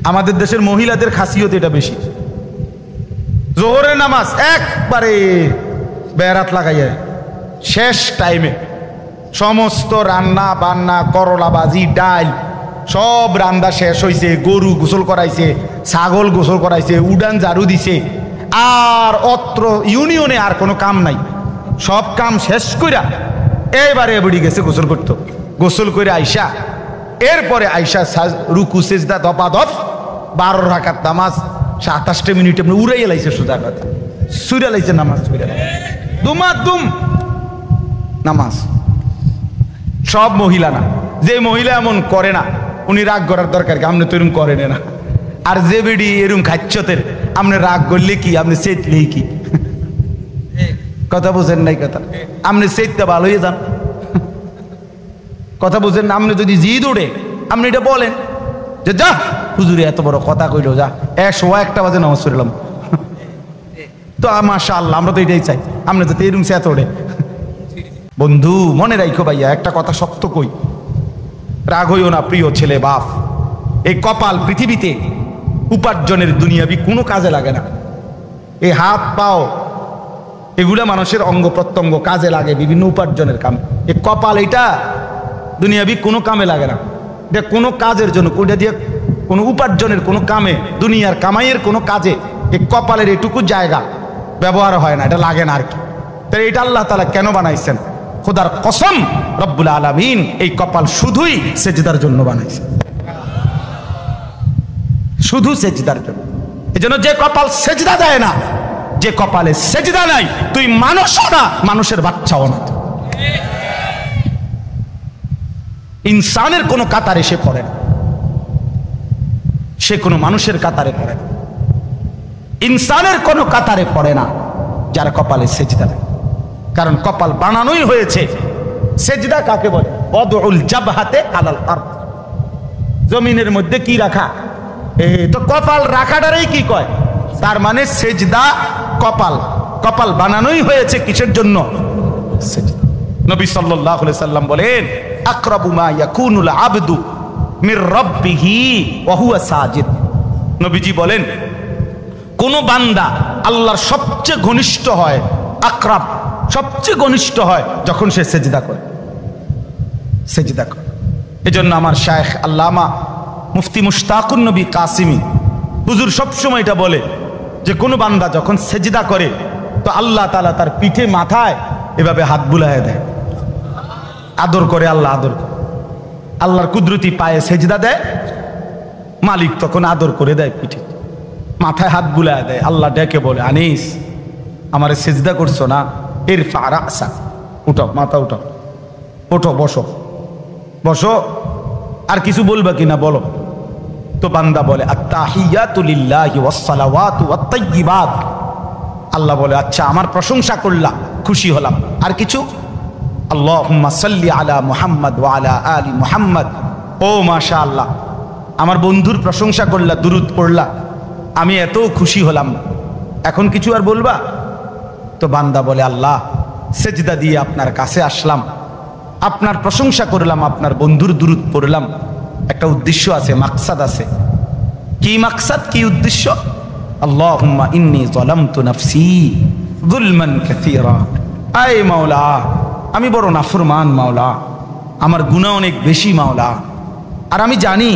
আমাদের দেশের মহিলাদের খাসিয়ত এটা বেশি। জোহরের নামাজ একবারে বেড়াত লাগাইয়া শেষ টাইমে সমস্ত রান্না বান্না, করলা ভাজি, ডাল সব রান্না শেষ হয়েছে, গরু গোসল করাইছে, ছাগল গোসল করাইছে, উডান ঝাড়ু দিছে, আর অত্র ইউনিয়নে আর কোনো কাম নাই। সব কাম শেষ কইরা এবারে এবারে গেছে গোসল করতো। গোসল করে আইসা এরপরে আইসা রুকু সেজদা দপাদপ 12 রাকাত নামাজ 27 মিনিটে উড়াইয়া লাইছে, সোজা কথা সুইরা লাইছে নামাজ, দুমাদুম নামাজ। সব মহিলা না, যে মহিলা এমন করে না উনি রাগ করার দরকার কি, আপনি তো এরকম করেন না। আর যে বেডি এরকম খাচ্ছতের আপনি রাগ করলে কি, আপনি চেতলেই কি, কথা বুঝেন নাই কথা, আপনি চেততে ভালো হয়ে যান, কথা বুঝেন না। আপনি যদি জিদ ওঠে আপনি এটা বলেন যে যা হুজুরে এত বড় কথা কইলো, যা 101টা বাজে নামাজ পড়লাম। তো মাশাআল্লাহ, আমরা তো এটাই চাই, আপনি যাতে এরকম চেত ওঠে। বন্ধু মনে রাখো ভাইয়া, একটা কথা শক্ত কই, রাগ হইও না প্রিয় ছেলে বাপ। এই কপাল পৃথিবীতে উপার্জনের দুনিয়াবি কোনো কাজে লাগে না। এই হাত পাও এগুলা মানুষের অঙ্গ প্রত্যঙ্গ কাজে লাগে বিভিন্ন উপার্জনের কাম। এই কপাল এটা দুনিয়াবি কোনো কামে লাগে না, এটা কোনো কাজের জন্য, ওইটা দিয়ে কোনো উপার্জনের কোনো কামে, দুনিয়ার কামাইয়ের কোনো কাজে এই কপালের এটুকু জায়গা ব্যবহার হয় না, এটা লাগে না আর কি। তাই এটা আল্লাহ তাআলা কেন বানাইছেন? খোদার কসম রব্বুল আলামিন এই কপাল শুধুই সেজদার জন্য বানাইছেন, শুধু সেজদার জন্য। এজন্য যে কপাল সেজদা দেয় না, যে কপালে সেজদা নাই, তুই মানুষও না, মানুষের বাচ্চাও না। ইনসানের কোনো কাতারে সে পড়ে না, সে কোনো মানুষের কাতারে পড়ে না, ইনসানের কোনো কাতারে পড়ে না যার কপালে সেজদা নাই। কারণ কপাল বানানোই হয়েছে, সেজদা কাকে বলে? ওয়াদউল জাবহাতে আলাল আরদ, জমিনের মধ্যে কি রাখা, তো কপাল রাখাটারই কি কয়, তার মানে সেজদা কপাল। কপাল বানানোই হয়েছে কিসের জন্য? সেজদা। নবী সাল্লাল্লাহু আলাইহি সাল্লাম বলেন, আকরাবু মা ইয়াকুনুল আবদু মির রাব্বিহি ওয়া হুয়া সাজিদ। নবীজি বলেন কোন বান্দা আল্লাহর সবচেয়ে ঘনিষ্ঠ হয়, আকরাব সবচেয়ে ঘনিষ্ঠ হয় যখন সে সেজদা করে, সেজদা করে। এজন্য আমার শায়েখ আল্লামা মুফতি মুশতাকুন নবী কাসিমি হুজুর সবসময় এটা বলে যে কোন বান্দা যখন সেজদা করে তো আল্লাহ তাআলা তার পিঠে মাথায় এভাবে হাত বুলায় দেয়, আদর করে। আল্লাহ আদর করে, আল্লাহর কুদরতি পায়ে সেজদা দেয়, মালিক তখন আদর করে দেয়, পিঠে মাথায় হাত বুলায় দেয়। আল্লাহ ডেকে বলে, আনিস আমারে সেজদা করছো না, এর ফারাসা, উঠো, মাথা উঠো, ওঠো, বসো, বসো, আর কিছু বলবা কিনা বলো। তো বান্দা বলে আত্তাহিয়াতু লিল্লাহি ওয়াস সালাওয়াতু ওয়াত তাইয়্যিবাত। আল্লাহ বলে আচ্ছা আমার প্রশংসা করলাম, খুশি হলাম, আর কিছু? আল্লাহুম্মা সাল্লি আলা মুহাম্মদ ওয়া আলা আলি মুহাম্মদ। ও মাশাআল্লাহ, আমার বন্ধুর প্রশংসা করলা, দুরূদ পড়লা, আমি এত খুশি হলাম, এখন কিছু আর বলবা? তো বান্দা বলে আল্লাহ সেজদা দিয়ে আপনার কাছে আসলাম, আপনার প্রশংসা করলাম, আপনার বন্ধুর দুরূদ পড়লাম, একটা উদ্দেশ্য আছে, মাকসাদ আছে। কি মাকসাদ, কি উদ্দেশ্য? আল্লাহুম্মা ইন্নী যালামতু নাফসি যুলমান কাসীরা। আয় মাওলা, আমি বড় নাফরমান মাওলা, আমার গুনাহ অনেক বেশি মাওলা, আর আমি জানি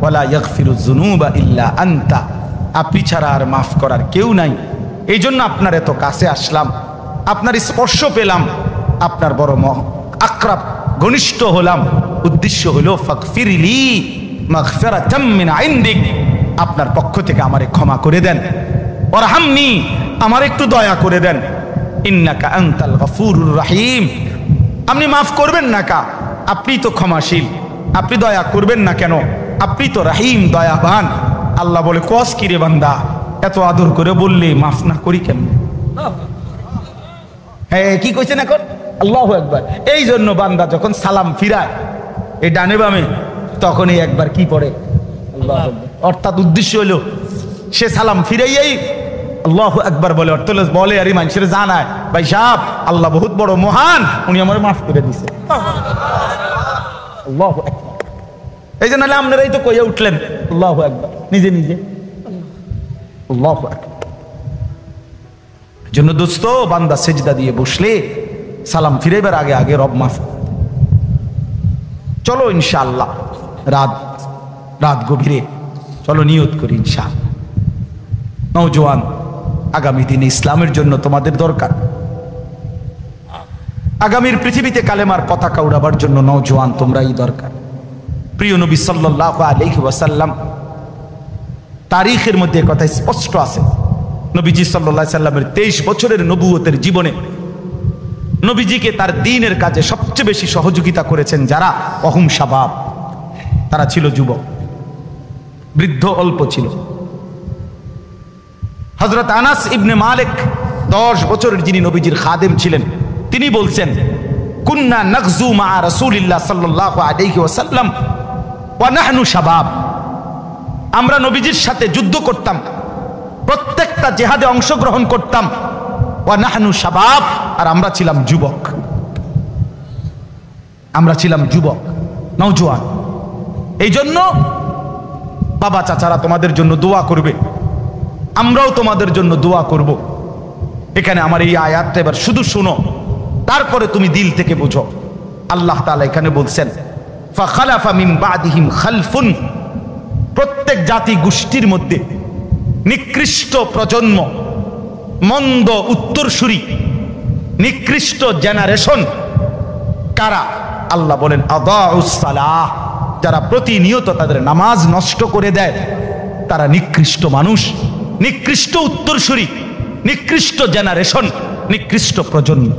ওয়ালা ইয়াগফিরুয যুনুবা ইল্লা আনতা, আপনি ছাড়া আর মাফ করার কেউ নাই। এই জন্য আপনার এত কাছে আসলাম, আপনার স্পর্শ পেলাম, আপনার বড় আকরাব ঘনিষ্ঠ হলাম। উদ্দেশ্য হলো ফাগফিরলি মাগফিরাতাম মিন ইনদিক, আপনার পক্ষ থেকে আমারে ক্ষমা করে দেন, ওয়ারহামনি আমার একটু দয়া করে দেন, ইন্নাকা আনতাল গফুরুর রহিম, আপনি মাফ করবেন না কা, আপনি তো ক্ষমাশীল, আপনি দয়া করবেন না কেন, আপনি তো রহিম, দয়াবান। আল্লাহ বলে কস কি রে বান্দা, এত আদর করে বললে মাফ না করি কেন? হ্যাঁ কি কইছেন এখন? আল্লাহু আকবার। এই জন্য বান্দা যখন সালাম ফিরায় এই ডানে বামে, তখনই একবার কি পড়ে আল্লাহু আকবার, অর্থাৎ উদ্দেশ্য হলো সে সালাম ফিরাইয়াই আল্লাহু আকবার বলে, অর্থ বলে আর মানুষের জানায় ভাই সাহেব আল্লাহ বহুত বড় মহান, উনি আমার মাফ করে দিছে। আল্লাহু আকবার। এই জন্য আপনারাই তো কইয়া উঠলেন আল্লাহু আকবার। নিজে নিজে। আল্লাহু আকবার। জন্য দোস্ত, বান্দা সেজদা দিয়ে বসলে সালাম ফিরাইবার আগে আগে রব মাফ। চলো ইনশাআল্লাহ রাত গভীরে চলো নিয়ত করি ইনশাআল্লাহ। নওজোয়ান, আগামী দিনে ইসলামের জন্য তোমাদের দরকার। আগামীর পৃথিবীতে কালেমার পতাকা উড়াবার জন্য নওজোয়ান তোমরাই দরকার। প্রিয় নবী সাল্লাল্লাহু আলাইহি ওয়াসাল্লাম তারিখের মধ্যে কথা স্পষ্ট আছে। নবীজি সাল্লাল্লাহু আলাইহি সাল্লামের 23 বছরের নবুয়তের জীবনে নবীজিকে তার দ্বীনের কাজে সবচেয়ে বেশি সহযোগিতা করেছেন যারা, অহুম শাবাব, তারা ছিল যুবক, বৃদ্ধ অল্প ছিল। হযরত আনাস ইবনে মালিক 10 বছরের যিনি নবীজির খাদেম ছিলেন, তিনি বলছেন, কুন্না নাগজু মা রাসূলিল্লাহ সাল্লাল্লাহু আলাইহি ওয়াসাল্লাম ওয়া নাহনু শাবাব। আমরা নবীজির সাথে যুদ্ধ করতাম, প্রত্যেকটা জিহাদে অংশগ্রহণ করতাম। ওয়া নাহনু শাবাব, আর আমরা ছিলাম যুবক, আমরা ছিলাম যুবক, নওজোয়ান। এই জন্য বাবা চাচারা তোমাদের জন্য দোয়া করবে, আমরাও তোমাদের জন্য দোয়া করব। এখানে আমার এই আয়াতটা এবার শুধু শোনো, তারপরে তুমি দিল থেকে বুঝো। আল্লাহ তাআলা এখানে বলছেন, ফাখালাফা মিন বাদিহিম খালফুন, প্রত্যেক জাতি গোষ্ঠীর মধ্যে নিকৃষ্ট প্রজন্ম, মন্দ উত্তরসূরি, নিকৃষ্ট জেনারেশন কারা? আল্লাহ বলেন আদাউস সালাহ, যারা প্রতিনিয়ত তাদের নামাজ নষ্ট করে দেয়, তারা নিকৃষ্ট মানুষ, নিকৃষ্ট উত্তরসূরি, নিকৃষ্ট জেনারেশন, নিকৃষ্ট প্রজন্ম।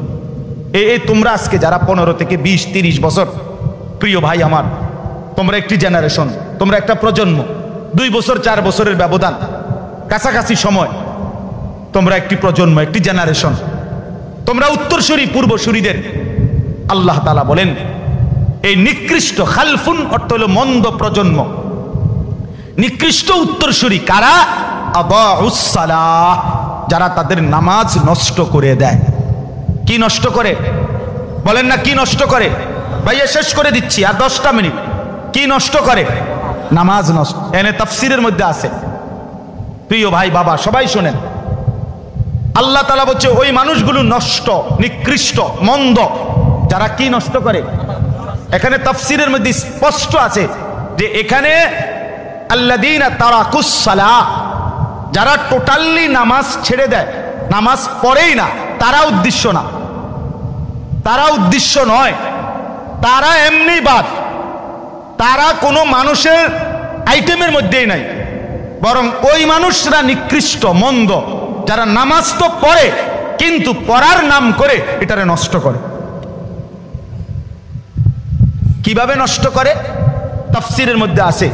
তোমরা আজকে যারা 15 থেকে 20-30 বছর, প্রিয় ভাই আমার, তোমরা একটি জেনারেশন, তোমরা একটা প্রজন্ম। 2 বছর 4 বছরের ব্যবধান, কাছাকাছি সময়, তোমরা একটি প্রজন্ম, একটি জেনারেশন। তোমরা উত্তরসূরি, পূর্বসূরিদের। আল্লাহ তাআলা বলেন এই নিকৃষ্ট, খালফুন অর্থ হলো মন্দ প্রজন্ম, নিকৃষ্ট উত্তরসূরি কারা? আদাউস সালাহ, যারা তাদের নামাজ নষ্ট করে দেয়। কি নষ্ট করে? বলেন না, কি নষ্ট করে? ভাইয়া শেষ করে দিচ্ছি, আর 10টা মিনিট। কি নষ্ট করে? নামাজ নষ্ট। এনে তাফসিরের মধ্যে আছে, প্রিয় ভাই বাবা সবাই শোনেন। আল্লাহ তাআলা বলছে ওই মানুষগুলো নষ্ট, নিকৃষ্ট, মন্দ, যারা কি নষ্ট করে। এখানে তাফসিরের মধ্যে স্পষ্ট আছে যে এখানে আল্লাযীনা তারাকুস সালাহ, যারা টোটালি নামাজ ছেড়ে দেয়, নামাজ পড়েই না, তারা উদ্দেশ্য না, তারা উদ্দেশ্য নয়, তারা এমনি বাদ, তারা কোনো মানুষের আইটেমের মধ্যেই নাই, বরং ওই মানুষরা নিকৃষ্ট, মন্দ, যারা নামাজ তো পড়ে কিন্তু পড়ার নাম করে এটারে নষ্ট করে। কিভাবে নষ্ট করে? তাফসিরের মধ্যে আছে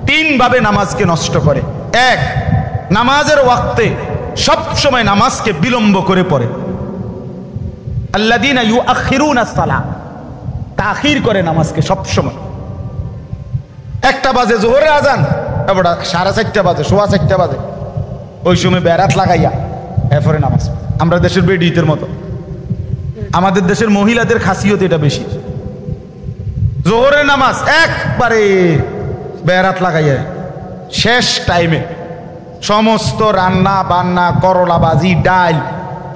3 ভাবে নামাজকে নষ্ট করে। 1, নামাজের ওয়াক্তে সব সময় নামাজকে বিলম্ব করে পড়ে। আল্লাযীনা ইউআখিরুনাস সালাহ, তাখির করে নামাজকে সব সময়। 1টা বাজে জোহরের আজান, এবার 4:30 বাজে, 4:15 বাজে, ওই সময় বেরাত লাগাইয়া এরপরে নামাজ। আমরা দেশের বেডিদের মতো, আমাদের দেশের মহিলাদের খাসিয়ত এটা বেশি। জোহরের নামাজ একবারে বেরাত লাগাইয়া শেষ টাইমে সমস্ত রান্না বান্না, করলা ভাজি, ডাল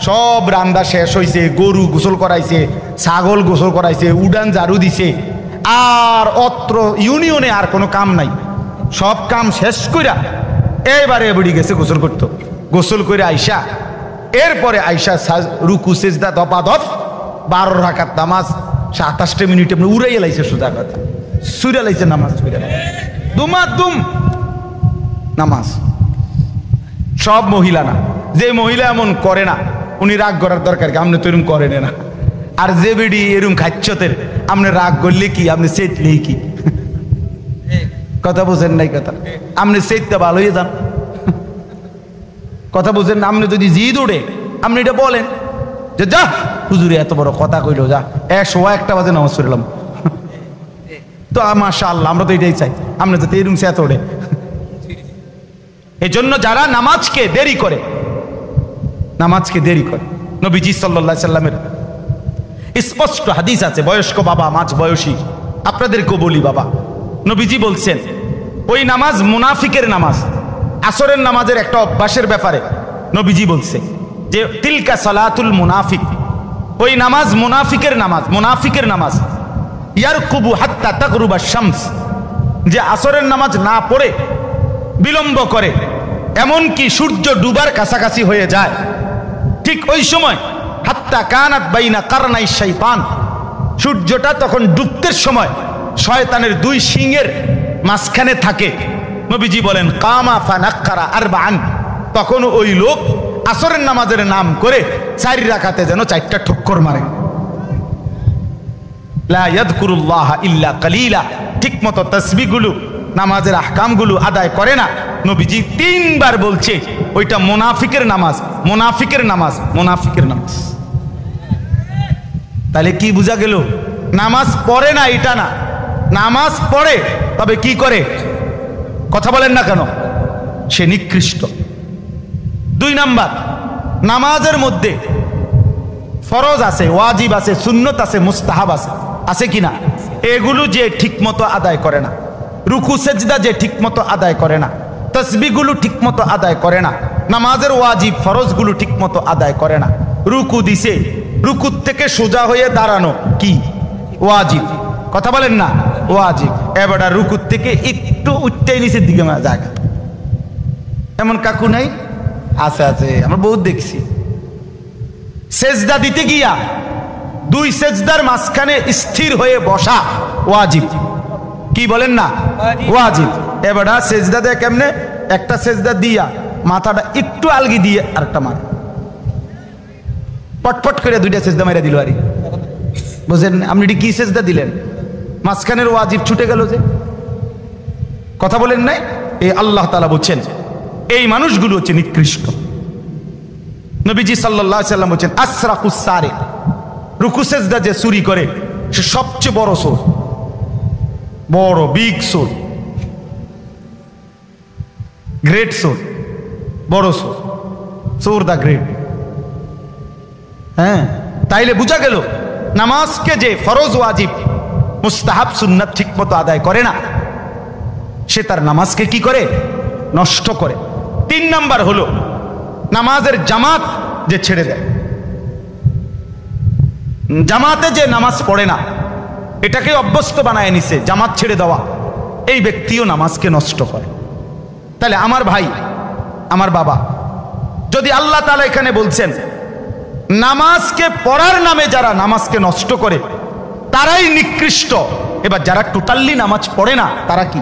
সব রান্না শেষ হয়েছে, গরু গোসল করাইছে, ছাগল গোসল করাইছে, উডান ঝাড়ু দিছে, আর অত্র ইউনিয়নে আর কোনো কাম নাই। সব কাম শেষ কইরা এবারে বুড়ি গেছে গোসল করতো। গোসল করে আইসা, এরপরে আইসা রুকু সেজদা দপাদপ, 12 রাকাত নামাজ 27 মিনিটে উড়াইয়া লাইছে, সোজা কথা সুইরা লাইছে নামাজ, দুমাদুম নামাজ। সব মহিলা না, যে মহিলা এমন করে না উনি রাগ করার দরকার কি, আপনি তো এরকম করেন না। আর যে বেডি এরকম খাচ্ছতের, আপনি রাগ করলে কি, আপনি চেতলেই কি, কথা বুঝেন নাই কথা, আপনি চেততে ভালো হয়ে যান, কথা বুঝেন না। আপনি যদি জিদ উঠে আপনি এটা বলেন যে যা হুজুরে এত বড় কথা কইলো, যা 1:01 বাজে নামাজ পড়লাম, তো মাশাআল্লাহ, আমরা তো এটাই চাই, আপনি যাতে এরকম চেত ওঠে। এই জন্য যারা নামাজকে দেরি করে, নামাজকে দেরি করে, নবীজি সাল্লাল্লাহু আলাইহি সাল্লামের স্পষ্ট হাদিস আছে, বয়স্ক বাবা, মাঝ বয়সী, আপনাদেরকেও বলি বাবা, নবীজি বলছেন ওই নামাজ মুনাফিকের নামাজ। আসরের নামাজের একটা অভ্যাসের ব্যাপারে নবীজি বলছে যে তিলকা সালাতুল মুনাফিক, ওই নামাজ মুনাফিকের নামাজ, মুনাফিকের নামাজ। ইয়ারকুবু হাত্তা তাগরুবা শামস, যে আসরের নামাজ না পড়ে বিলম্ব করে, এমনকি সূর্য ডুবার কাছাকাছি হয়ে যায়, ঠিক ওই সময় হাত্তা কানাত বাইনা কারনাই শাইতান, সূর্যটা তখন ডুবতের সময় শয়তানের দুই শিঙের মাঝখানে থাকে। নবীজি বলেন কামা ফানাক্কারা আরবাআন, তখন ওই লোক আসরের নামাজের নাম করে 4 রাকাতে যেন 4টা ঠক্কর মারে। লা ইয়াযকুরুল্লাহ ইল্লা কালিলা, ঠিকমতো তাসবিহগুলো নামাজের আহকামগুলো আদায় করে না। নবীজি 3 বার বলছে ওইটা মুনাফিকের নামাজ, মুনাফিকের নামাজ, মুনাফিকের নামাজ। তাহলে কি বোঝা গেল? নামাজ পড়ে না এটা না, নামাজ পড়ে, তবে কি করে? কথা বলেন না কেন? সে নিকৃষ্ট। 2 নাম্বার, নামাজের মধ্যে ফরজ আছে, ওয়াজিব আছে, সুন্নত আছে, মুস্তাহাব আছে, আছে কিনা? এগুলো যে ঠিকমতো আদায় করে না, রুকু সেজদা যে ঠিকমতো আদায় করে না, তাসবিহগুলো ঠিকমতো আদায় করে না, নামাজের ওয়াজিব ফরজগুলো ঠিকমতো আদায় করে না, রুকু দিছে, রুকুর থেকে সোজা হয়ে দাঁড়ানো কি ওয়াজিব? কথা বলেন না, ওয়াজিব। এবারে রুকুর থেকে একটু উঠতেই নিচের দিকে জায়গা, এমন কাকু নাই? আছে, আছে, আমরা বহুত দেখছি। সেজদা দিতে গিয়া 2 সেজদার মাঝখানে স্থির হয়ে বসা ওয়াজিব। কি বলেন না? ওয়াজিব। এবারে সেজদা দেয় কেমনে? একটা সেজদা দিয়া মাথাটা একটু আলগি দিয়ে আরেকটা মার, পটপট করে 2টা সেজদা মেরে দিল। আরে বুঝেন আপনি কি সেজদা দিলেন? মাঝখানের ওয়াজিব ছুটে গেল যে। কথা বলেন নাই? এই আল্লাহ তাআলা বলছেন এই মানুষগুলো হচ্ছে নিকৃষ্ট। নবীজি সাল্লাল্লাহু আলাইহি সাল্লাম বলছেন আসরাকুস সারিক, রুকু সেজদা যে চুরি করে সে সবচেয়ে বড় চোর, বড় বিগ চোর, গ্রেট চোর, বড় চোর, চোর দা গ্রেট। হ্যাঁ, তাইলে বোঝা গেল নামাজকে যে ফরজ ওয়াজিব মুস্তাহাব সুন্নাত ঠিক মতো আদায় করে না, সে তার নামাজকে কি করে? নষ্ট করে। 3 নাম্বার হলো নামাজের জামাত যে ছেড়ে দেয়, জামাতে যে নামাজ পড়ে না, এটাকে অভ্যস্ত বানায় নিছে জামাত ছেড়ে দেওয়া, এই ব্যক্তিও নামাজকে নষ্ট করে। তাহলে আমার ভাই, আমার বাবা, যদি আল্লাহ তাআলা এখানে বলছেন নামাজকে পড়ার নামে যারা নামাজকে নষ্ট করে তারাই নিকৃষ্ট, এবার যারা টোটালি নামাজ পড়ে না তারা কি?